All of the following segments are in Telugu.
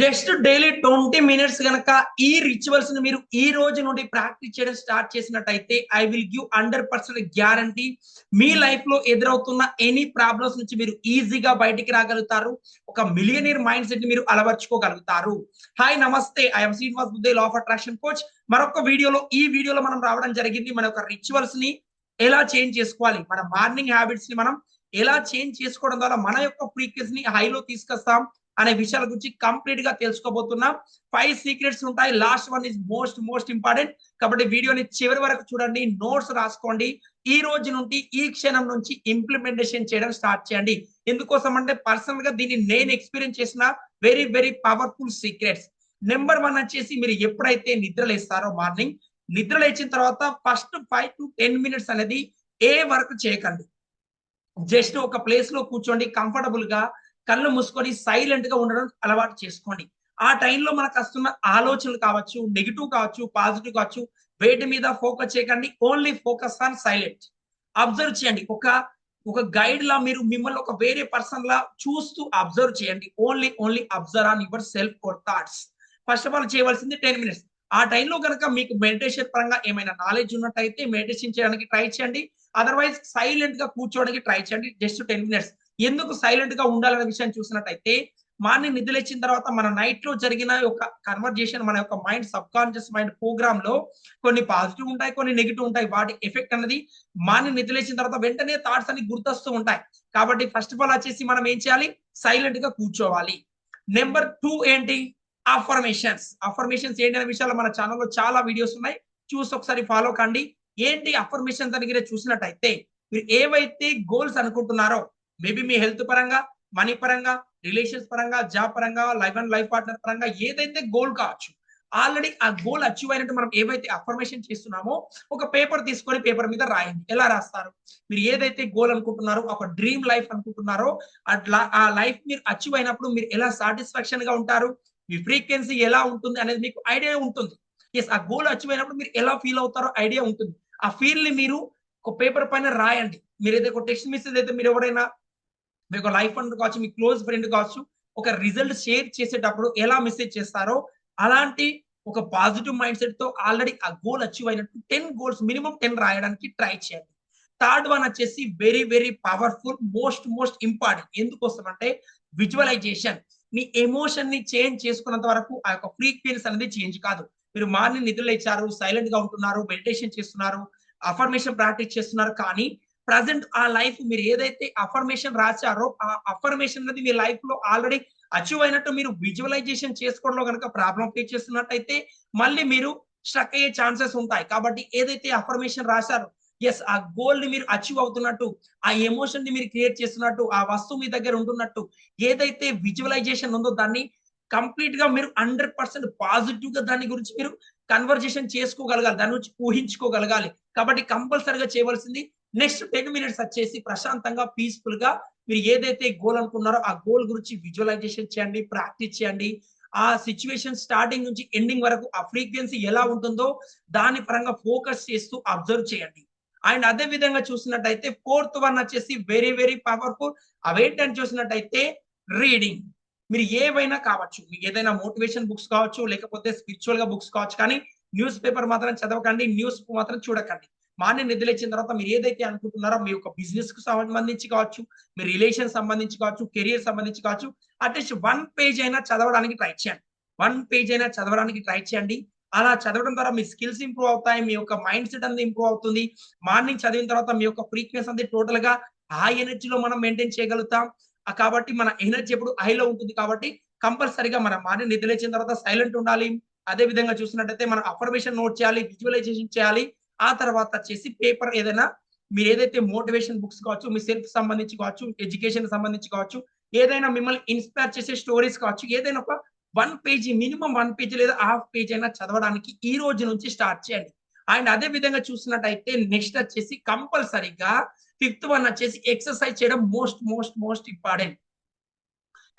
జస్ట్ డైలీ 20 మినిట్స్ గనక ఈ రిచువల్స్ ని మీరు ఈ రోజు నుండి ప్రాక్టీస్ చేయడం స్టార్ట్ చేసినట్టయితే I will give 100% guarantee me life లో ఎదురవుతున్న ఎనీ ప్రాబ్లమ్స్ నుంచి మీరు ఈజీగా బయటికి రాగలుగుతారు. ఒక మిలియనీర్ మైండ్ సెట్ ని మీరు అలవర్చుకోగలుగుతారు. హాయ్ నమస్తే, ఐఎమ్ శ్రీనివాస్ బుద్ధే, లా ఆఫ్ అట్రాక్షన్ కోచ్. మరొక ఈ వీడియోలో మనం రావడం జరిగింది. మన యొక్క రిచువల్స్ ని ఎలా చేంజ్ చేసుకోవాలి, మన మార్నింగ్ హ్యాబిట్స్ ని మనం ఎలా చేంజ్ చేసుకోవడం ద్వారా మన యొక్క ఫ్రీక్వెన్సీ ని హైలో తీసుకొస్తాం అనే విషయాల గురించి కంప్లీట్ గా తెలుసుకోబోతున్నాం. 5 సీక్రెట్స్ ఉంటాయి. Last one is most important. కాబట్టి వీడియోని చివరి వరకు చూడండి, నోట్స్ రాసుకోండి. ఈ రోజు నుండి ఈ క్షణం నుంచి ఇంప్లిమెంటేషన్ చేయడం స్టార్ట్ చేయండి. ఎందుకోసం అంటే పర్సనల్ గా దీన్ని నేను ఎక్స్పీరియన్స్ చేసిన వెరీ పవర్ఫుల్ సీక్రెట్స్. నెంబర్ 1 వచ్చేసి, మీరు ఎప్పుడైతే నిద్ర లేస్తారో మార్నింగ్, నిద్ర లేచిన తర్వాత ఫస్ట్ 5 to 10 మినిట్స్ అనేది ఏ వర్క్ చేయకండి. జస్ట్ ఒక ప్లేస్ లో కూర్చోండి, కంఫర్టబుల్ గా కళ్ళు మూసుకొని సైలెంట్ గా ఉండడం అలవాటు చేసుకోండి. ఆ టైంలో మనకు వస్తున్న ఆలోచనలు కావచ్చు, నెగిటివ్ కావచ్చు, పాజిటివ్ కావచ్చు, వేటి మీద ఫోకస్ చేయకండి. Only focus on silent. Observe చేయండి. ఒక ఒక గైడ్ లా మీరు మిమ్మల్ని ఒక వేరే పర్సన్ లా చూస్తూ అబ్జర్వ్ చేయండి. Only observe on your self or thoughts. First of all చేయవలసింది 10 మినిట్స్. ఆ టైంలో కనుక మీకు మెడిటేషన్ పరంగా ఏమైనా నాలెడ్జ్ ఉన్నట్టయితే మెడిటేషన్ చేయడానికి ట్రై చేయండి. అదర్వైజ్ సైలెంట్ గా కూర్చోవడానికి ట్రై చేయండి. Just 10 minutes. ఎందుకు సైలెంట్ గా ఉండాలనే విషయాన్ని చూసినట్టయితే, మార్నింగ్ నిద్రలేచిన తర్వాత మన నైట్ లో జరిగిన ఒక కన్వర్జేషన్ మన యొక్క mind, sub conscious mind programme లో కొన్ని పాజిటివ్ ఉంటాయి, కొన్ని నెగిటివ్ ఉంటాయి. వాటి ఎఫెక్ట్ అనేది మార్నింగ్ నిద్రలేచిన తర్వాత వెంటనే థాట్స్ అన్ని గుర్తొస్తూ ఉంటాయి. కాబట్టి ఫస్ట్ ఆఫ్ ఆల్ వచ్చేసి మనం ఏం చేయాలి, సైలెంట్ గా కూర్చోవాలి. నెంబర్ 2 ఏంటి, అఫర్మేషన్స్. అఫర్మేషన్స్ ఏంటి అనే విషయాలు మన ఛానల్లో చాలా వీడియోస్ ఉన్నాయి, చూసి ఒకసారి ఫాలో కండి. ఏంటి అఫర్మేషన్స్ అని చూసినట్టయితే, మీరు ఏవైతే గోల్స్ అనుకుంటున్నారో, మేబీ మీ హెల్త్ పరంగా, మనీ పరంగా, రిలేషన్స్ పరంగా, జాబ్ పరంగా, లైఫ్ అండ్ లైఫ్ పార్ట్నర్ పరంగా ఏదైతే గోల్ కావచ్చు, ఆల్రెడీ ఆ గోల్ అచీవ్ అయినట్టు మనం ఏవైతే అఫర్మేషన్ చేస్తున్నామో, ఒక పేపర్ తీసుకొని పేపర్ మీద రాయండి. ఎలా రాస్తారు, మీరు ఏదైతే గోల్ అనుకుంటున్నారో, ఒక డ్రీమ్ లైఫ్ అనుకుంటున్నారో, అట్లా ఆ లైఫ్ మీరు అచీవ్ అయినప్పుడు మీరు ఎలా సాటిస్ఫాక్షన్ గా ఉంటారు, మీ ఫ్రీక్వెన్సీ ఎలా ఉంటుంది అనేది మీకు ఐడియా ఉంటుంది. ఎస్, ఆ గోల్ అచీవ్ అయినప్పుడు మీరు ఎలా ఫీల్ అవుతారో ఐడియా ఉంటుంది. ఆ ఫీల్ ని మీరు ఒక పేపర్ పైన రాయండి. మీరు ఏదైతే ఒక టెక్స్ట్ మెసేజ్ అయితే, మీరు ఎవరైనా మీకు లైఫ్ ఫ్రెండ్ కావచ్చు, మీ క్లోజ్ ఫ్రెండ్ కావచ్చు, ఒక రిజల్ట్ షేర్ చేసేటప్పుడు ఎలా మెసేజ్ చేస్తారో, అలాంటి ఒక పాజిటివ్ మైండ్ సెట్ తో ఆల్రెడీ ఆ గోల్ అచీవ్ అయినట్టు 10 గోల్స్, మినిమం 10 రాయడానికి ట్రై చేయండి. థర్డ్ వన్ వచ్చేసి వెరీ పవర్ఫుల్, మోస్ట్ ఇంపార్టెంట్. ఎందుకోసం అంటే, విజువలైజేషన్. మీ ఎమోషన్ ని చేంజ్ చేసుకున్నంత వరకు ఆ యొక్క ఫ్రీక్వెన్సీ అనేది చేంజ్ కాదు. మీరు మార్నింగ్ నిద్ర లేచారు, సైలెంట్ గా ఉంటున్నారు, మెడిటేషన్ చేస్తున్నారు, అఫర్మేషన్ ప్రాక్టీస్ చేస్తున్నారు, కానీ ప్రజెంట్ ఆ లైఫ్ మీరు ఏదైతే అఫర్మేషన్ రాశారో, ఆ అఫర్మేషన్ అనేది మీ లైఫ్ లో ఆల్రెడీ అచీవ్ అయినట్టు మీరు విజువలైజేషన్ చేసుకోవడంలో కనుక ప్రాబ్లం ఫేస్ చేస్తున్నట్టయితే, మళ్ళీ మీరు స్ట్రక్ అయ్యే ఛాన్సెస్ ఉంటాయి. కాబట్టి ఏదైతే అఫర్మేషన్ రాశారో, ఎస్, ఆ గోల్ ని మీరు అచీవ్ అవుతున్నట్టు, ఆ ఎమోషన్ ని మీరు క్రియేట్ చేస్తున్నట్టు, ఆ వస్తువు మీ దగ్గర ఉంటున్నట్టు, ఏదైతే విజువలైజేషన్ ఉందో దాన్ని కంప్లీట్ గా మీరు 100% పాజిటివ్ గా దాని గురించి మీరు కన్వర్జేషన్ చేసుకోగలగాలి, దాని గురించి ఊహించుకోగలగాలి. కాబట్టి కంపల్సరిగా చేయవలసింది నెక్స్ట్ 10 మినిట్స్ వచ్చేసి ప్రశాంతంగా, పీస్ఫుల్ గా మీరు ఏదైతే గోల్ అనుకున్నారో ఆ గోల్ గురించి విజువలైజేషన్ చేయండి, ప్రాక్టీస్ చేయండి. ఆ సిచ్యువేషన్ స్టార్టింగ్ నుంచి ఎండింగ్ వరకు ఆ ఫ్రీక్వెన్సీ ఎలా ఉంటుందో దాని పరంగా ఫోకస్ చేస్తూ అబ్జర్వ్ చేయండి. అండ్ అదే విధంగా చూసినట్టయితే ఫోర్త్ వన్ వచ్చేసి వెరీ పవర్ఫుల్. అవేంటని చూసినట్టయితే, రీడింగ్. మీరు ఏవైనా కావచ్చు, మీకు ఏదైనా మోటివేషన్ బుక్స్ కావచ్చు, లేకపోతే స్పిరిచువల్ గా బుక్స్ కావచ్చు, కానీ న్యూస్ పేపర్ మాత్రం చదవకండి, న్యూస్ మాత్రం చూడకండి. మార్నింగ్ నిద్రలేచిన తర్వాత మీరు ఏదైతే అనుకుంటున్నారో, మీ యొక్క బిజినెస్ కు సంబంధించి కావచ్చు, మీ రిలేషన్ సంబంధించి కావచ్చు, కెరియర్ సంబంధించి కావచ్చు, అట్లీస్ట్ 1 పేజ్ అయినా చదవడానికి ట్రై చేయండి. 1 పేజ్ అయినా చదవడానికి ట్రై చేయండి. అలా చదవడం ద్వారా మీ స్కిల్స్ ఇంప్రూవ్ అవుతాయి, మీ యొక్క మైండ్ సెట్ అనేది ఇంప్రూవ్ అవుతుంది. మార్నింగ్ చదివిన తర్వాత మీ యొక్క ఫ్రీక్వెన్సీ అనేది టోటల్ గా హై ఎనర్జీలో మనం మెయింటైన్ చేయగలుగుతాం. కాబట్టి మన ఎనర్జీ ఎప్పుడు హైలో ఉంటుంది. కాబట్టి కంపల్సరీగా మన మార్నింగ్ నిద్ర లేచిన తర్వాత సైలెంట్ ఉండాలి. అదే విధంగా చూసినట్టయితే మనం అఫర్మేషన్ నోట్ చేయాలి, విజువలైజేషన్ చేయాలి. ఆ తర్వాత వచ్చేసి పేపర్ ఏదైనా, మీరు ఏదైతే మోటివేషన్ బుక్స్ కావచ్చు, మీ సెల్ఫ్ సంబంధించి కావచ్చు, ఎడ్యుకేషన్ సంబంధించి కావచ్చు, ఏదైనా మిమ్మల్ని ఇన్స్పైర్ చేసే స్టోరీస్ కావచ్చు, ఏదైనా ఒక 1 పేజీ, మినిమం 1 పేజీ లేదా హాఫ్ పేజ్ అయినా చదవడానికి ఈ రోజు నుంచి స్టార్ట్ చేయండి. అండ్ అదే విధంగా చూసినట్టయితే నెక్స్ట్ వచ్చేసి కంపల్సరీగా ఫిఫ్త్ వన్ వచ్చేసి ఎక్సర్సైజ్ చేయడం మోస్ట్ ఇంపార్టెంట్.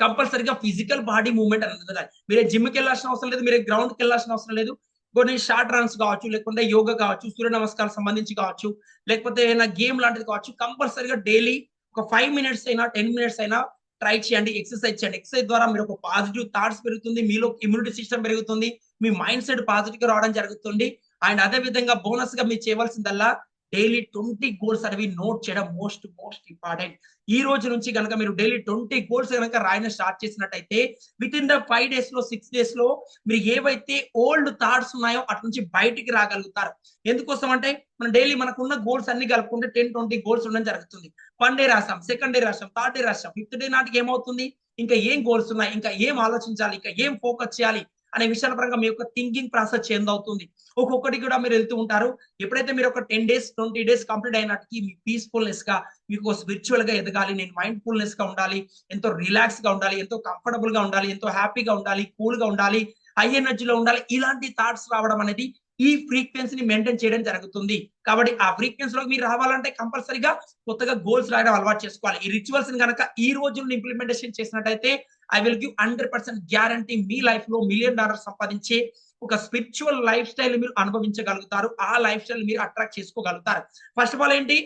కంపల్సరీగా ఫిజికల్ బాడీ మూవ్‌మెంట్ అనేది ఉండాలి. మీరే జిమ్‌కి వెళ్ళాల్సిన అవసరం లేదు, మీరే గ్రౌండ్‌కి వెళ్ళాల్సిన అవసరం లేదు. కొన్ని షార్ట్ రన్స్ కావచ్చు, లేకుంటే యోగా కావచ్చు, సూర్య నమస్కారాలకు సంబంధించి కావచ్చు, లేకపోతే ఏదైనా గేమ్ లాంటిది కావచ్చు. కంపల్సరీగా డైలీ ఒక 5 మినిట్స్ అయినా, 10 మినిట్స్ అయినా ట్రై చేయండి. ఎక్సర్సైజ్ చేయండి. ఎక్సర్సైజ్ ద్వారా మీరు ఒక పాజిటివ్ థాట్స్ పెరుగుతుంది. మీలో ఇమ్యూనిటీ సిస్టమ్ పెరుగుతుంది. మీ మైండ్ సెట్ పాజిటివ్‌గా రావడం జరుగుతుంది. అండ్ అదే విధంగా బోనస్‌గా మీరు చేయవలసిందల్లా డైలీ 20 గోల్స్ అనేవి నోట్ చేయడం మోస్ట్ ఇంపార్టెంట్. ఈ రోజు నుంచి గనక మీరు డైలీ 20 గోల్స్ గనక రాయడం స్టార్ట్ చేసినట్టయితే వితిన్ ద 5 డేస్‌లో, 6 డేస్‌లో మీరు ఏవైతే ఓల్డ్ థాట్స్ ఉన్నాయో అటు నుంచి బయటికి రాగలుగుతారు. ఎందుకోసం అంటే మనం డైలీ మనకున్న గోల్స్ అన్ని కలుపుకుంటే 10, 20 గోల్స్ ఉండడం జరుగుతుంది. 1 డే రాసాం, సెకండ్ డే రాసాం, థర్డ్ డే రాసాం. ఫిఫ్త్ డే నాటికి ఏమవుతుంది? ఇంకా ఏం గోల్స్ ఉన్నాయి? ఇంకా ఏం ఆలోచించాలి? ఇంకా ఏం ఫోకస్ చేయాలి? అనే విషయాల పరంగా మీ యొక్క థింకింగ్ ప్రాసెస్ చేంజ్ అవుతుంది. ఒక్కొక్కటి కూడా మీరు వెళ్తూ ఉంటారు. ఎప్పుడైతే మీరు ఒక 10 డేస్, 20 డేస్ కంప్లీట్ అయినటికి మీ పీస్‌ఫుల్‌నెస్‌గా మీకు స్పిరిచ్యువల్‌గా ఎదగాలి. నేను మైండ్‌ఫుల్‌నెస్‌గా ఉండాలి. ఎంతో రిలాక్స్‌గా ఉండాలి. ఎంతో కంఫర్టబుల్‌గా ఉండాలి. ఎంతో హ్యాపీగా ఉండాలి. కూల్‌గా ఉండాలి. హై ఎనర్జీలో ఉండాలి. ఇలాంటి థాట్స్ రావడం అనేది ఈ ఫ్రీక్వెన్సీని మెయింటైన్ చేయడం జరుగుతుంది. కాబట్టి ఆ ఫ్రీక్వెన్సీలోకి మీరు రావాలంటే కంపల్సరీగా కొత్తగా గోల్స్ రాయడం అలవాటు చేసుకోవాలి. ఈ రిచువల్స్‌ని గనక ఈ రోజు నుండి ఇంప్లిమెంటేషన్ చేసినట్టయితే ఐ విల్ గివ్ 100% గ్యారంటీ మీ లైఫ్‌లో $1 మిలియన్ సంపాదించే ఒక స్పిరిచ్యువల్ లైఫ్ స్టైల్ మీరు అనుభవించగలుగుతారు. ఆ లైఫ్ స్టైల్ మీరు అట్రాక్ట్ చేసుకోగలుగుతారు. ఫస్ట్ ఆఫ్ ఆల్ ఏంటి?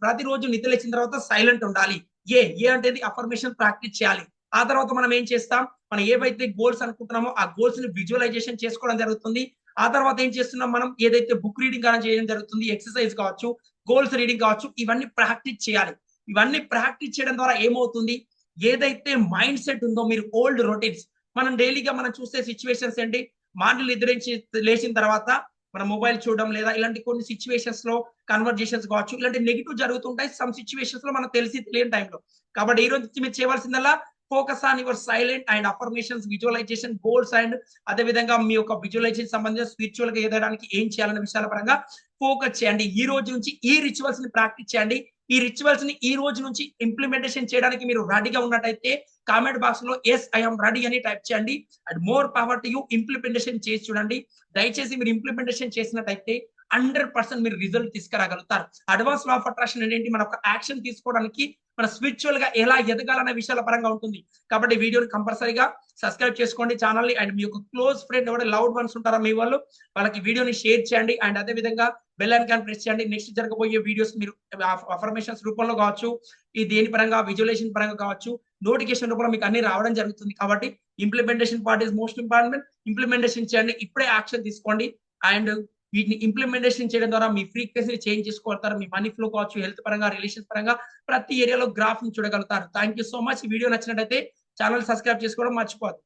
ప్రతిరోజు నిద్ర లేచిన తర్వాత సైలెంట్ ఉండాలి. ఏ అంటేది అఫర్మేషన్ ప్రాక్టీస్ చేయాలి. ఆ తర్వాత మనం ఏం చేస్తాం? మనం ఏవైతే గోల్స్ అనుకుంటున్నామో ఆ గోల్స్‌ని విజువలైజేషన్ చేసుకోవడం జరుగుతుంది. ఆ తర్వాత ఏం చేస్తున్నాం మనం? ఏదైతే బుక్ రీడింగ్ గాని చేయడం జరుగుతుంది. ఎక్సర్సైజ్ కావచ్చు, గోల్స్ రీడింగ్ కావచ్చు, ఇవన్నీ ప్రాక్టీస్ చేయాలి. ఇవన్నీ ప్రాక్టీస్ చేయడం ద్వారా ఏమవుతుంది? ఏదైతే మైండ్ సెట్ ఉందో మీరు ఓల్డ్ రొటీన్స్ మనం డైలీగా మనం చూసే సిట్యుయేషన్స్ ఏంటి? మార్నింగ్ నిద్రించి లేచిన తర్వాత మన మొబైల్ చూడడం లేదా ఇలాంటి కొన్ని సిట్యుయేషన్స్‌లో కన్వర్జేషన్స్ కావచ్చు. ఇలాంటి నెగెటివ్ జరుగుతుంటాయి. సమ్ సిట్యుయేషన్స్‌లో మనకు తెలిసి తెలియని టైంలో. కాబట్టి ఈ రోజు నుంచి మీరు చేయవలసిందల్లా focus on your silent and affirmations, visualisation, goals and అదే విధంగా మీ యొక్క విజువలైజేషన్ సంబంధించిన స్పిరిచ్యువల్‌గా ఎదగడానికి ఏం చేయాలనే విషయాల పరంగా ఫోకస్ చేయండి. ఈ రోజు నుంచి ఈ రిచువల్స్‌ని ప్రాక్టీస్ చేయండి. ఈ రిచువల్స్‌ని ఈ రోజు నుంచి ఇంప్లిమెంటేషన్ చేయడానికి మీరు రెడీగా ఉన్నట్టయితే కామెంట్ బాక్స్‌లో యెస్ ఐ యామ్ రెడీ అని టైప్ చేయండి. And more power to you implementation చేసి చూడండి. దయచేసి మీరు ఇంప్లిమెంటేషన్ చేసినట్టయితే 100% మీరు రిజల్ట్ తీసుకురాగలుగుతారు. అడ్వాన్స్ లా ఆఫ్ అట్రాక్షన్ అనేది మన ఒక యాక్షన్ తీసుకోవడానికి మన స్పిరిచ్యువల్‌గా ఎలా ఎదగాలనే విషయాల పరంగా ఉంటుంది. కాబట్టి వీడియోని కంపల్సరీగా సబ్స్క్రైబ్ చేసుకోండి ఛానెల్‌ని. అండ్ మీ యొక్క క్లోజ్ ఫ్రెండ్ ఎవరైనా లవ్డ్ వన్స్ ఉంటారో మీ వాళ్ళు వాళ్ళకి వీడియోని షేర్ చేయండి. అండ్ అదే విధంగా బెల్ ఐకాన్ ప్రెస్ చేయండి. నెక్స్ట్ జరగబోయే వీడియోస్ మీరు అఫర్మేషన్స్ రూపంలో కావచ్చు, ఈ దేని పరంగా విజువలైజేషన్ పరంగా కావచ్చు, నోటిఫికేషన్ రూపంలో మీకు అన్ని రావడం జరుగుతుంది. కాబట్టి implementation part is most important. Implementation చేయండి. ఇప్పుడే యాక్షన్ తీసుకోండి. అండ్ వీటిని ఇంప్లిమెంటేషన్ చేయడం ద్వారా మీ ఫ్రీక్వెన్సీని చేంజ్ చేసుకోగలుగుతారు. మీ మనీ ఫ్లో కావచ్చు, హెల్త్ పరంగా, రిలేషన్స్ పరంగా ప్రతి ఏరియాలో గ్రాఫ్‌ని చూడగలుగుతారు. Thank you so much. ఈ వీడియో నచ్చినట్టయితే ఛానెల్ సబ్స్క్రైబ్ చేసుకోవడం మర్చిపోవద్దు.